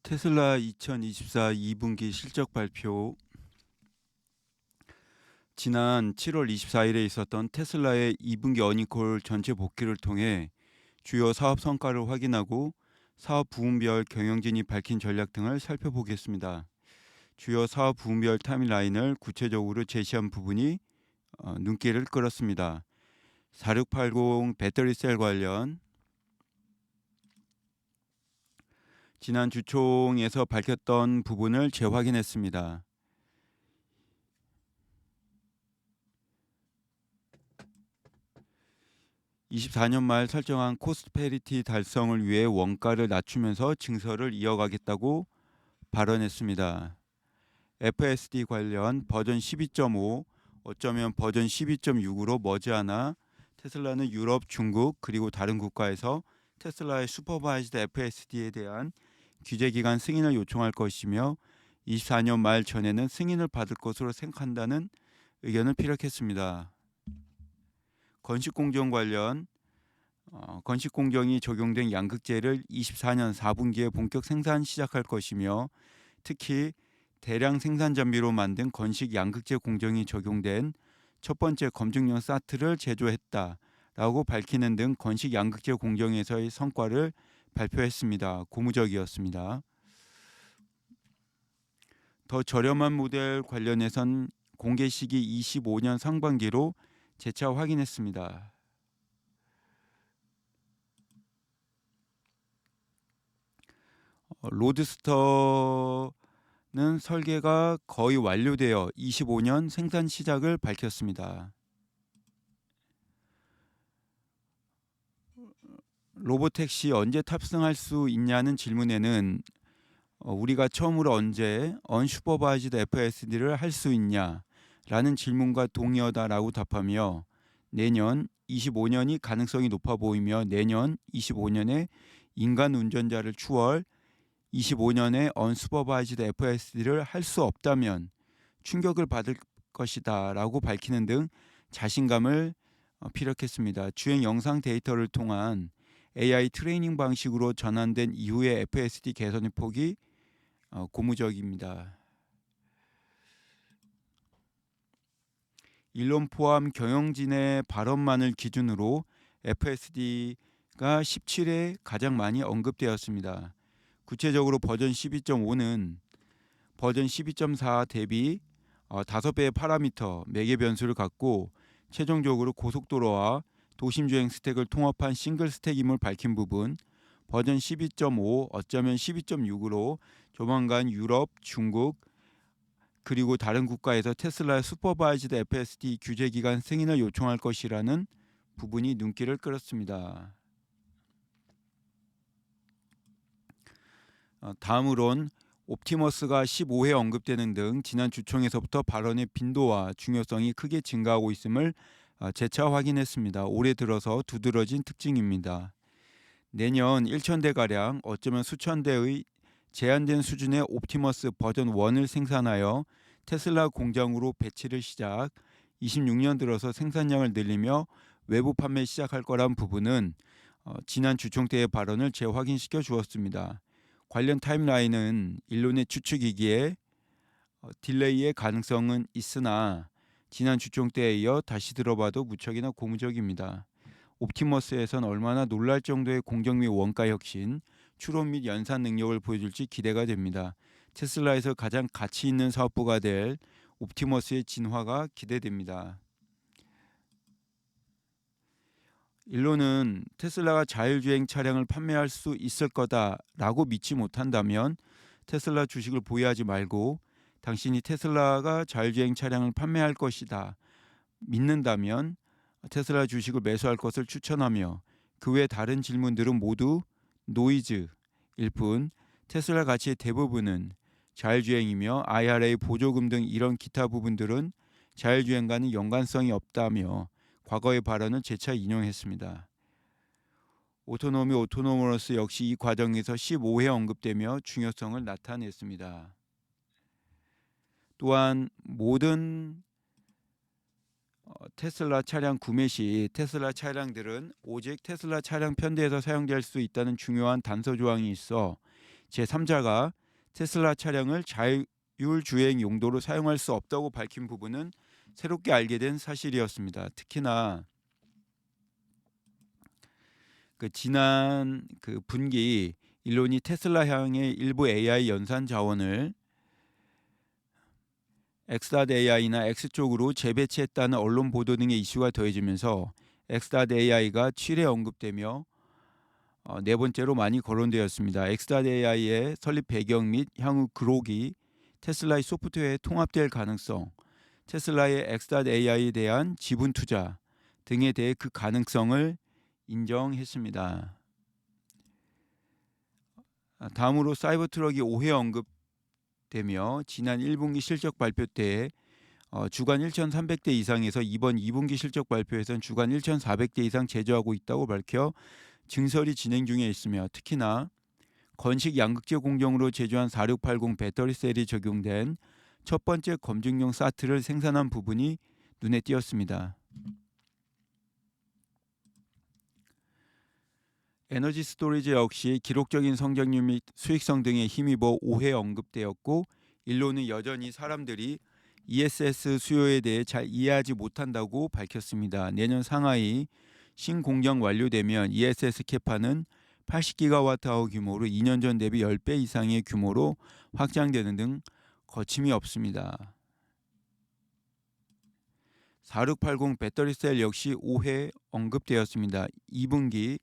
테슬라 2024 2분기 실적 발표. 지난 7월 24일에 있었던 테슬라의 2분기 어닝콜 전체 복귀를 통해 주요 사업 성과를 확인하고 사업 부문별 경영진이 밝힌 전략 등을 살펴보겠습니다. 주요 사업 부문별 타임라인을 구체적으로 제시한 부분이 눈길을 끌었습니다. 4680 배터리 셀 관련 지난 주총에서 밝혔던 부분을 재확인했습니다. 24년 말 설정한 코스트 페리티 달성을 위해 원가를 낮추면서 증설을 이어가겠다고 발언했습니다. FSD 관련 버전 12.5, 어쩌면 버전 12.6으로 머지않아 테슬라는 유럽, 중국 그리고 다른 국가에서 테슬라의 슈퍼바이즈드 FSD에 대한 규제 기간 승인을 요청할 것이며 24년 말 전에는 승인을 받을 것으로 생각한다는 의견을 피력했습니다. 건식공정 관련 건식공정이 적용된 양극재를 24년 4분기에 본격 생산 시작할 것이며 특히 대량 생산 장비로 만든 건식 양극재 공정이 적용된 첫 번째 검증용 사트를 제조했다라고 밝히는 등 건식 양극재 공정에서의 성과를 발표했습니다. 고무적이었습니다. 더 저렴한 모델 관련해선 공개 시기 25년 상반기로 재차 확인했습니다. 로드스터는 설계가 거의 완료되어 25년 생산 시작을 밝혔습니다. 로보택시 언제 탑승할 수 있냐는 질문에는 우리가 처음으로 언제 언슈퍼바이즈드 FSD를 할 수 있냐라는 질문과 동의어다라고 답하며 내년 25년이 가능성이 높아 보이며 내년 25년에 인간 운전자를 추월 25년에 언슈퍼바이즈드 FSD를 할 수 없다면 충격을 받을 것이다 라고 밝히는 등 자신감을 피력했습니다. 주행 영상 데이터를 통한 AI 트레이닝 방식으로 전환된 이후의 FSD 개선의 폭이 고무적입니다. 일론 포함 경영진의 발언만을 기준으로 FSD가 17회 가장 많이 언급되었습니다. 구체적으로 버전 12.5는 버전 12.4 대비 5배의 파라미터 매개 변수를 갖고 최종적으로 고속도로와 도심주행 스택을 통합한 싱글 스택임을 밝힌 부분, 버전 12.5 어쩌면 12.6으로 조만간 유럽, 중국 그리고 다른 국가에서 테슬라의 슈퍼바이즈드 FSD 규제 기간 승인을 요청할 것이라는 부분이 눈길을 끌었습니다. 다음으론 옵티머스가 15회 언급되는 등 지난 주총에서부터 발언의 빈도와 중요성이 크게 증가하고 있음을 재차 확인했습니다. 올해 들어서 두드러진 특징입니다. 내년 1,000대가량 어쩌면 수천 대의 제한된 수준의 옵티머스 버전 1을 생산하여 테슬라 공장으로 배치를 시작 26년 들어서 생산량을 늘리며 외부 판매 시작할 거란 부분은 지난 주총 때의 발언을 재확인시켜 주었습니다. 관련 타임라인은 일론의 추측이기에 딜레이의 가능성은 있으나 지난 주총 때에 이어 다시 들어봐도 무척이나 고무적입니다. 옵티머스에선 얼마나 놀랄 정도의 공정 및 원가 혁신, 추론 및 연산 능력을 보여줄지 기대가 됩니다. 테슬라에서 가장 가치 있는 사업부가 될 옵티머스의 진화가 기대됩니다. 일론은 테슬라가 자율주행 차량을 판매할 수 있을 거다라고 믿지 못한다면 테슬라 주식을 보유하지 말고 당신이 테슬라가 자율주행 차량을 판매할 것이다 믿는다면 테슬라 주식을 매수할 것을 추천하며 그 외 다른 질문들은 모두 노이즈일 뿐 테슬라 가치의 대부분은 자율주행이며 IRA 보조금 등 이런 기타 부분들은 자율주행과는 연관성이 없다며 과거의 발언을 재차 인용했습니다. 오토노머러스 역시 이 과정에서 15회 언급되며 중요성을 나타냈습니다. 또한 모든 테슬라 차량 구매 시 테슬라 차량들은 오직 테슬라 차량 편대에서 사용될 수 있다는 중요한 단서 조항이 있어 제3자가 테슬라 차량을 자율주행 용도로 사용할 수 없다고 밝힌 부분은 새롭게 알게 된 사실이었습니다. 특히나 지난 분기 일론이 테슬라 향의 일부 AI 연산 자원을 X.AI나 X 쪽으로 재배치했다는 언론 보도 등의 이슈가 더해지면서 X.AI가 7회 언급되며 네 번째로 많이 거론되었습니다. X.AI의 설립 배경 및 향후 그록이 테슬라의 소프트웨어에 통합될 가능성, 테슬라의 X.AI에 대한 지분 투자 등에 대해 그 가능성을 인정했습니다. 다음으로 사이버트럭이 5회 언급되며 지난 1분기 실적 발표 때 주간 1,300대 이상에서 이번 2분기 실적 발표에서는 주간 1,400대 이상 제조하고 있다고 밝혀 증설이 진행 중에 있으며 특히나 건식 양극재 공정으로 제조한 4680 배터리 셀이 적용된 첫 번째 검증용 사트를 생산한 부분이 눈에 띄었습니다. 에너지 스토리지 역시 기록적인 성장률 및 수익성 등에 힘입어 5회 언급되었고 일론은 여전히 사람들이 ESS 수요에 대해 잘 이해하지 못한다고 밝혔습니다. 내년 상하이 신공장 완료되면 ESS 캐파는 80기가와트아워 규모로 2년 전 대비 10배 이상의 규모로 확장되는 등 거침이 없습니다. 4680 배터리 셀 역시 5회 언급되었습니다. 2분기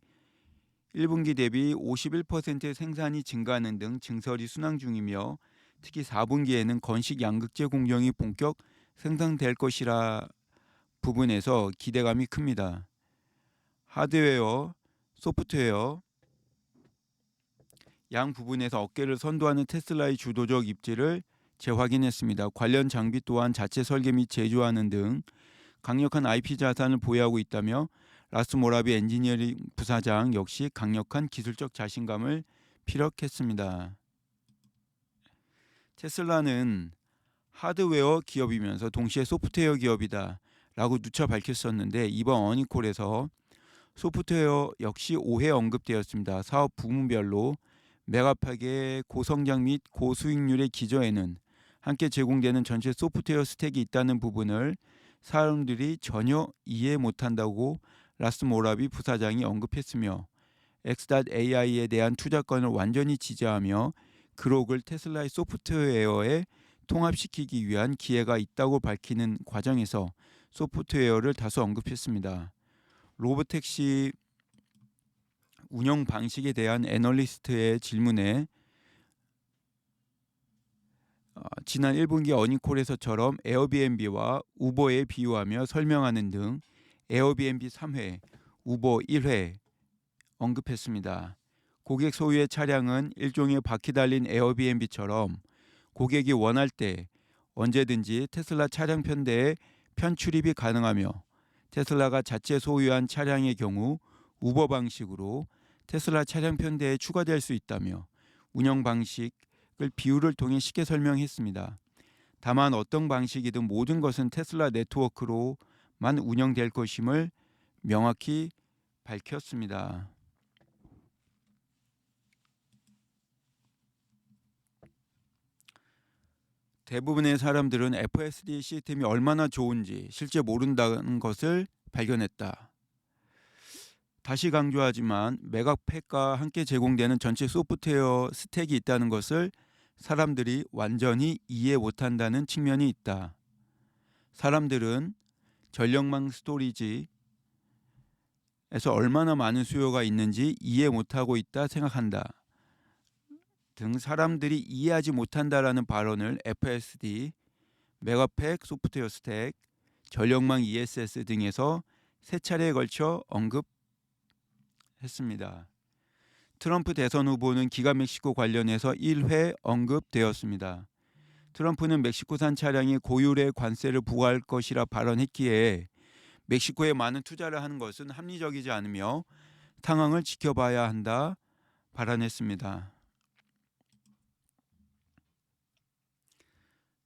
1분기 대비 51%의 생산이 증가하는 등 증설이 순항 중이며 특히 4분기에는 건식 양극재 공정이 본격 생산될 것이라 부분에서 기대감이 큽니다. 하드웨어, 소프트웨어 양 부분에서 어깨를 선도하는 테슬라의 주도적 입지를 재확인했습니다. 관련 장비 또한 자체 설계 및 제조하는 등 강력한 IP 자산을 보유하고 있다며 라스 모라비 엔지니어링 부사장 역시 강력한 기술적 자신감을 피력했습니다. 테슬라는 하드웨어 기업이면서 동시에 소프트웨어 기업이다 라고 누차 밝혔었는데 이번 어닝콜에서 소프트웨어 역시 5회 언급되었습니다. 사업 부문별로 메가팩의 고성장 및 고수익률의 기저에는 함께 제공되는 전체 소프트웨어 스택이 있다는 부분을 사람들이 전혀 이해 못한다고 라스 모라비 부사장이 언급했으며 X.AI에 대한 투자권을 완전히 지지하며 그록을 테슬라의 소프트웨어에 통합시키기 위한 기회가 있다고 밝히는 과정에서 소프트웨어를 다수 언급했습니다. 로보택시 운영 방식에 대한 애널리스트의 질문에 지난 1분기 어닝콜에서처럼 에어비앤비와 우버에 비유하며 설명하는 등 에어비앤비 3회, 우버 1회 언급했습니다. 고객 소유의 차량은 일종의 바퀴 달린 에어비앤비처럼 고객이 원할 때 언제든지 테슬라 차량 편대에 편출입이 가능하며 테슬라가 자체 소유한 차량의 경우 우버 방식으로 테슬라 차량 편대에 추가될 수 있다며 운영 방식을 비유를 통해 쉽게 설명했습니다. 다만 어떤 방식이든 모든 것은 테슬라 네트워크로만 운영될 것임을 명확히 밝혔습니다. 대부분의 사람들은 FSD 시스템이 얼마나 좋은지 실제 모른다는 것을 발견했다. 다시 강조하지만 메가팩과 함께 제공되는 전체 소프트웨어 스택이 있다는 것을 사람들이 완전히 이해 못한다는 측면이 있다. 사람들은 전력망 스토리지에서 얼마나 많은 수요가 있는지 이해 못하고 있다 생각한다. 등 사람들이 이해하지 못한다라는 발언을 FSD, 메가팩 소프트웨어 스택, 전력망 ESS 등에서 세 차례에 걸쳐 언급했습니다. 트럼프 대선 후보는 기가 멕시코 관련해서 1회 언급되었습니다. 트럼프는 멕시코산 차량에 고율의 관세를 부과할 것이라 발언했기에 멕시코에 많은 투자를 하는 것은 합리적이지 않으며 상황을 지켜봐야 한다 발언했습니다.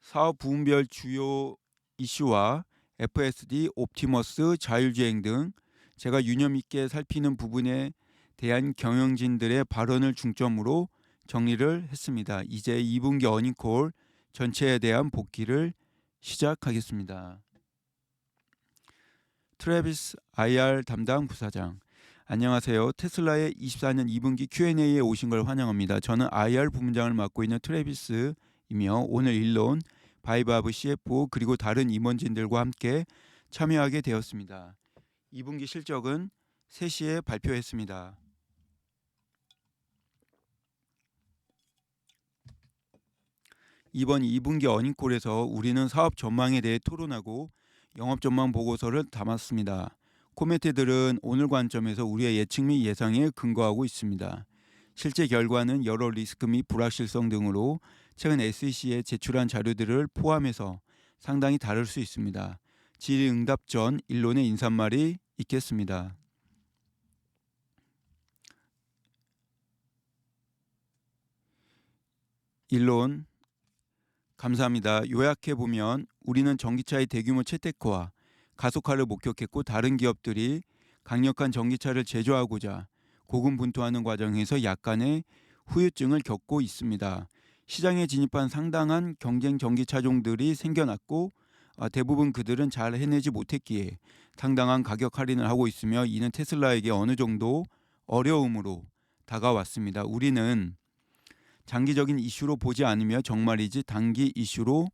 사업 부문별 주요 이슈와 FSD, 옵티머스, 자율주행 등 제가 유념 있게 살피는 부분에 대한 경영진들의 발언을 중점으로 정리를 했습니다. 이제 2분기 어닝콜 전체에 대한 복기를 시작하겠습니다. 트래비스 IR 담당 부사장, 안녕하세요. 테슬라의 24년 2분기 Q&A에 오신 걸 환영합니다. 저는 IR 부문장을 맡고 있는 트래비스이며 오늘 일론, 바이바브 CFO 그리고 다른 임원진들과 함께 참여하게 되었습니다. 2분기 실적은 3시에 발표했습니다. 이번 2분기 어닝콜에서 우리는 사업 전망에 대해 토론하고 영업 전망 보고서를 담았습니다. 코멘트들은 오늘 관점에서 우리의 예측 및 예상에 근거하고 있습니다. 실제 결과는 여러 리스크 및 불확실성 등으로 최근 SEC에 제출한 자료들을 포함해서 상당히 다를 수 있습니다. 질의응답 전 일론의 인사말이 있겠습니다. 일론, 감사합니다. 요약해보면 우리는 전기차의 대규모 채택화와 가속화를 목격했고 다른 기업들이 강력한 전기차를 제조하고자 고군분투하는 과정에서 약간의 후유증을 겪고 있습니다. 시장에 진입한 상당한 경쟁 전기차종들이 생겨났고 대부분 그들은 잘 해내지 못했기에 상당한 가격 할인을 하고 있으며 이는 테슬라에게 어느 정도 어려움으로 다가왔습니다. 우리는 장기적인 이슈로 보지 않으며 정말이지 단기 이슈로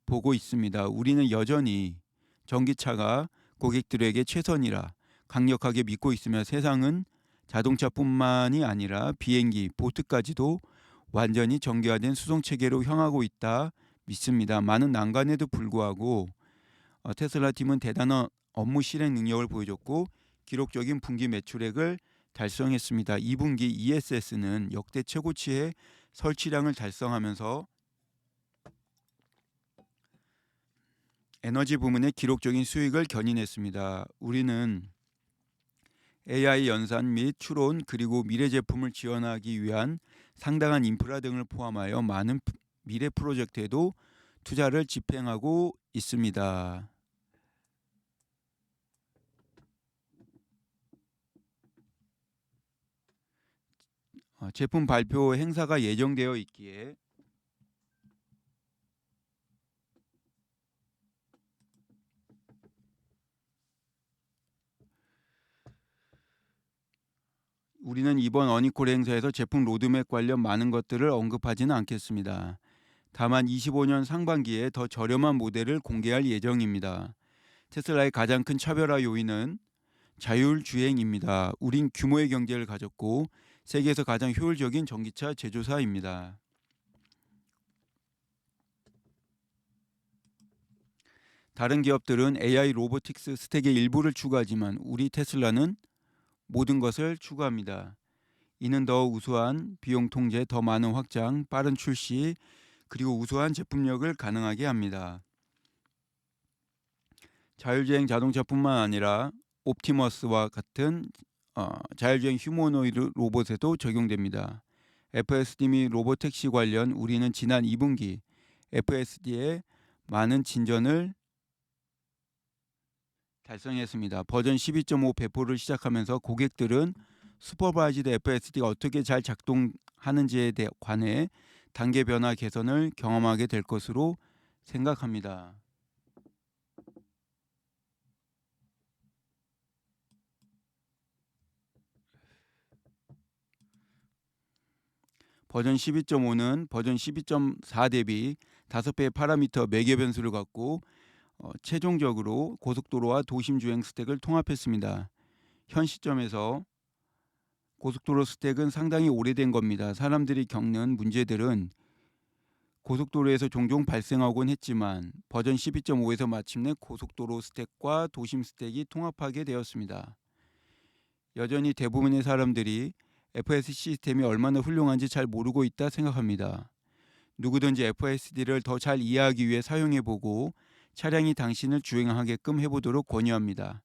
보고 있습니다. 우리는 여전히 전기차가 고객들에게 최선이라 강력하게 믿고 있으며 세상은 자동차뿐만이 아니라 비행기, 보트까지도 완전히 전기화된 수송 체계로 향하고 있다 믿습니다. 많은 난관에도 불구하고 테슬라 팀은 대단한 업무 실행 능력을 보여줬고 기록적인 분기 매출액을 달성했습니다. 2분기 ESS는 역대 최고치의 설치량을 달성하면서 에너지 부문의 기록적인 수익을 견인했습니다. 우리는 AI 연산 및 추론 그리고 미래 제품을 지원하기 위한 상당한 인프라 등을 포함하여 많은 미래 프로젝트에도 투자를 집행하고 있습니다. 제품 발표 행사가 예정되어 있기에 우리는 이번 어닝콜 행사에서 제품 로드맵 관련 많은 것들을 언급하지는 않겠습니다. 다만 25년 상반기에 더 저렴한 모델을 공개할 예정입니다. 테슬라의 가장 큰 차별화 요인은 자율주행입니다. 우린 규모의 경제를 가졌고 세계에서 가장 효율적인 전기차 제조사입니다. 다른 기업들은 AI 로보틱스 스택의 일부를 추구하지만 우리 테슬라는 모든 것을 추구합니다. 이는 더 우수한 비용 통제, 더 많은 확장, 빠른 출시, 그리고 우수한 제품력을 가능하게 합니다. 자율주행 자동차뿐만 아니라 옵티머스와 같은 자율주행 휴머노이드 로봇에도 적용됩니다. FSD 및 로보택시 관련 우리는 지난 2분기 FSD에 많은 진전을 달성했습니다. 버전 12.5 배포를 시작하면서 고객들은 슈퍼바이즈드 FSD가 어떻게 잘 작동하는지에 관해 단계 변화 개선을 경험하게 될 것으로 생각합니다. 버전 12.5는 버전 12.4 대비 5배의 파라미터 매개 변수를 갖고 최종적으로 고속도로와 도심 주행 스택을 통합했습니다. 현 시점에서 고속도로 스택은 상당히 오래된 겁니다. 사람들이 겪는 문제들은 고속도로에서 종종 발생하곤 했지만 버전 12.5에서 마침내 고속도로 스택과 도심 스택이 통합하게 되었습니다. 여전히 대부분의 사람들이 FSD 시스템이 얼마나 훌륭한지 잘 모르고 있다 생각합니다. 누구든지 FSD를 더 잘 이해하기 위해 사용해보고 차량이 당신을 주행하게끔 해보도록 권유합니다.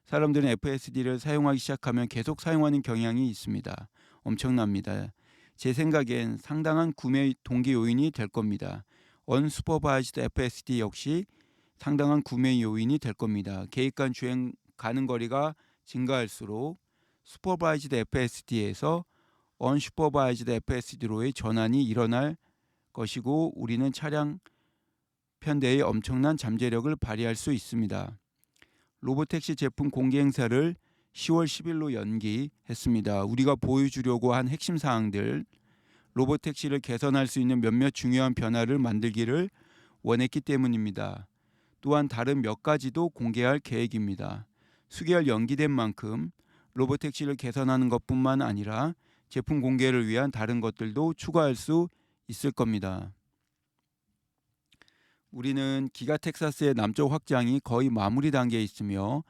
사람들은 FSD를 사용하기 시작하면 계속 사용하는 경향이 있습니다. 엄청납니다. 제 생각엔 상당한 구매 동기 요인이 될 겁니다. 언슈퍼바이즈드 FSD 역시 상당한 구매 요인이 될 겁니다. 계획한 주행 가는 거리가 증가할수록 슈퍼바이즈드 FSD에서 unsupervised FSD로의 전환이 일어날 것이고 우리는 차량 편대의 엄청난 잠재력을 발휘할 수 있습니다. 로보택시 제품 공개 행사를 10월 10일로 연기했습니다. 우리가 보여주려고 한 핵심 사항들, 로보택시를 개선할 수 있는 몇몇 중요한 변화를 만들기를 원했기 때문입니다. 또한 다른 몇 가지도 공개할 계획입니다. 수개월 연기된 만큼 로보택시를 개선하는 것뿐만 아니라 제품 공개를 위한 다른 것들도 추가할 수 있을 겁니다. 우리는 기가 텍사스의 남쪽 확장이 거의 마무리 단계에 있으며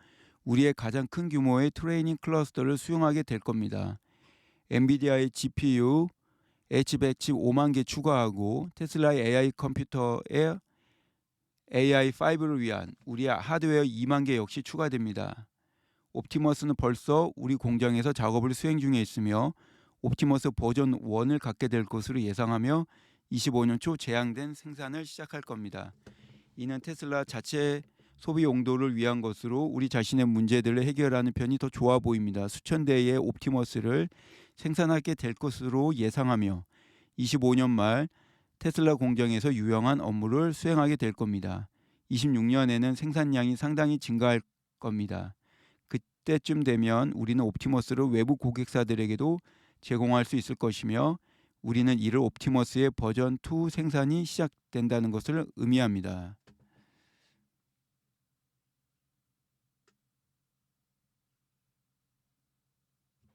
우리의 가장 큰 규모의 트레이닝 클러스터를 수용하게 될 겁니다. 엔비디아의 GPU, H100 칩 5만 개 추가하고 테슬라의 AI 컴퓨터에 AI5를 위한 우리의 하드웨어 2만 개 역시 추가됩니다. 옵티머스는 벌써 우리 공장에서 작업을 수행 중에 있으며 옵티머스 버전 1을 갖게 될 것으로 예상하며 25년 초 제한된 생산을 시작할 겁니다. 이는 테슬라 자체 소비 용도를 위한 것으로 우리 자신의 문제들을 해결하는 편이 더 좋아 보입니다. 수천 대의 옵티머스를 생산하게 될 것으로 예상하며 25년 말 테슬라 공장에서 유용한 업무를 수행하게 될 겁니다. 26년에는 생산량이 상당히 증가할 겁니다. 그때쯤 되면 우리는 옵티머스를 외부 고객사들에게도 제공할 수 있을 것이며 우리는 이를 옵티머스의 버전 2 생산이 시작된다는 것을 의미합니다.